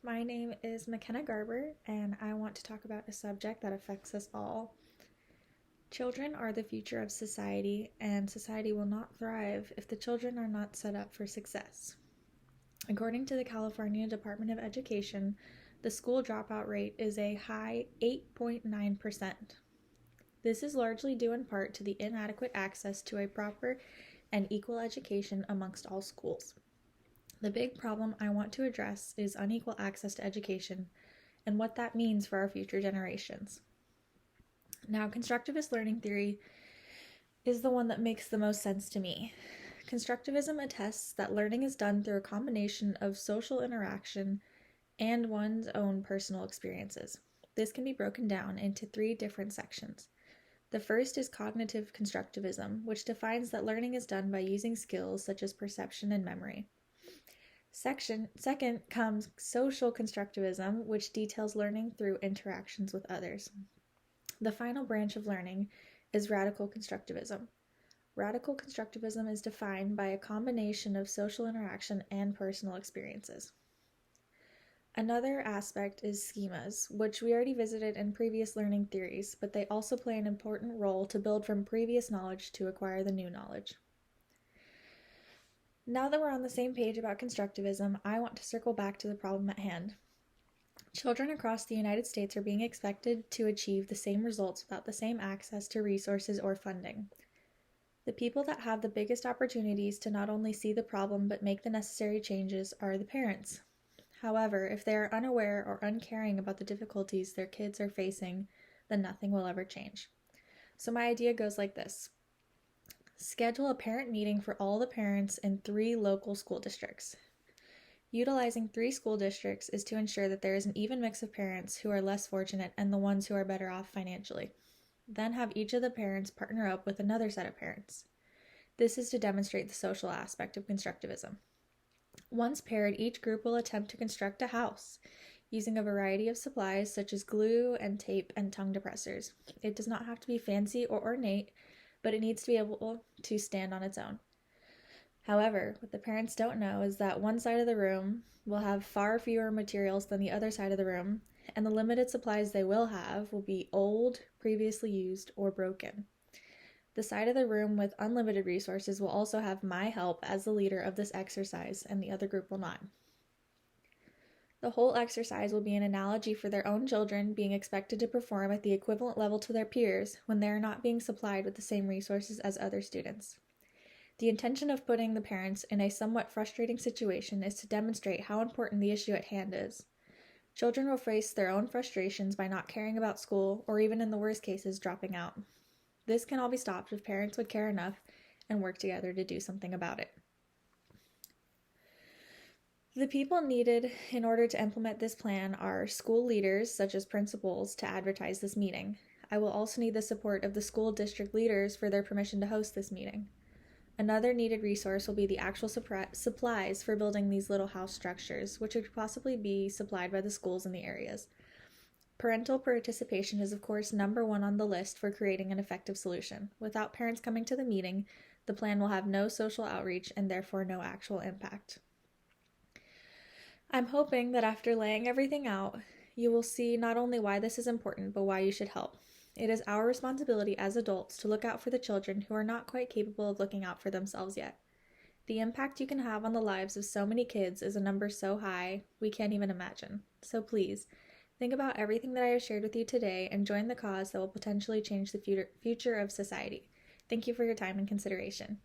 My name is McKenna Garber, and I want to talk about a subject that affects us all. Children are the future of society, and society will not thrive if the children are not set up for success. According to the California Department of Education, the school dropout rate is a high 8.9%. This is largely due in part to the inadequate access to a proper and equal education amongst all schools. The big problem I want to address is unequal access to education and what that means for our future generations. Now, constructivist learning theory is the one that makes the most sense to me. Constructivism attests that learning is done through a combination of social interaction and one's own personal experiences. This can be broken down into 3 different sections. The first is cognitive constructivism, which defines that learning is done by using skills such as perception and memory. Second comes social constructivism, which details learning through interactions with others. The final branch of learning is radical constructivism. Radical constructivism is defined by a combination of social interaction and personal experiences. Another aspect is schemas, which we already visited in previous learning theories, but they also play an important role to build from previous knowledge to acquire the new knowledge. Now that we're on the same page about constructivism, I want to circle back to the problem at hand. Children across the United States are being expected to achieve the same results without the same access to resources or funding. The people that have the biggest opportunities to not only see the problem but make the necessary changes are the parents. However, if they are unaware or uncaring about the difficulties their kids are facing, then nothing will ever change. So my idea goes like this. Schedule a parent meeting for all the parents in 3 local school districts. Utilizing 3 school districts is to ensure that there is an even mix of parents who are less fortunate and the ones who are better off financially. Then have each of the parents partner up with another set of parents. This is to demonstrate the social aspect of constructivism. Once paired, each group will attempt to construct a house using a variety of supplies such as glue and tape and tongue depressors. It does not have to be fancy or ornate, but it needs to be able to stand on its own. However, what the parents don't know is that one side of the room will have far fewer materials than the other side of the room, and the limited supplies they will have will be old, previously used, or broken. The side of the room with unlimited resources will also have my help as the leader of this exercise, and the other group will not. The whole exercise will be an analogy for their own children being expected to perform at the equivalent level to their peers when they are not being supplied with the same resources as other students. The intention of putting the parents in a somewhat frustrating situation is to demonstrate how important the issue at hand is. Children will face their own frustrations by not caring about school, or even in the worst cases, dropping out. This can all be stopped if parents would care enough and work together to do something about it. The people needed in order to implement this plan are school leaders, such as principals, to advertise this meeting. I will also need the support of the school district leaders for their permission to host this meeting. Another needed resource will be the actual supplies for building these little house structures, which would possibly be supplied by the schools in the areas. Parental participation is, of course, number 1 on the list for creating an effective solution. Without parents coming to the meeting, the plan will have no social outreach and therefore no actual impact. I'm hoping that after laying everything out, you will see not only why this is important, but why you should help. It is our responsibility as adults to look out for the children who are not quite capable of looking out for themselves yet. The impact you can have on the lives of so many kids is a number so high we can't even imagine. So please, think about everything that I have shared with you today and join the cause that will potentially change the future of society. Thank you for your time and consideration.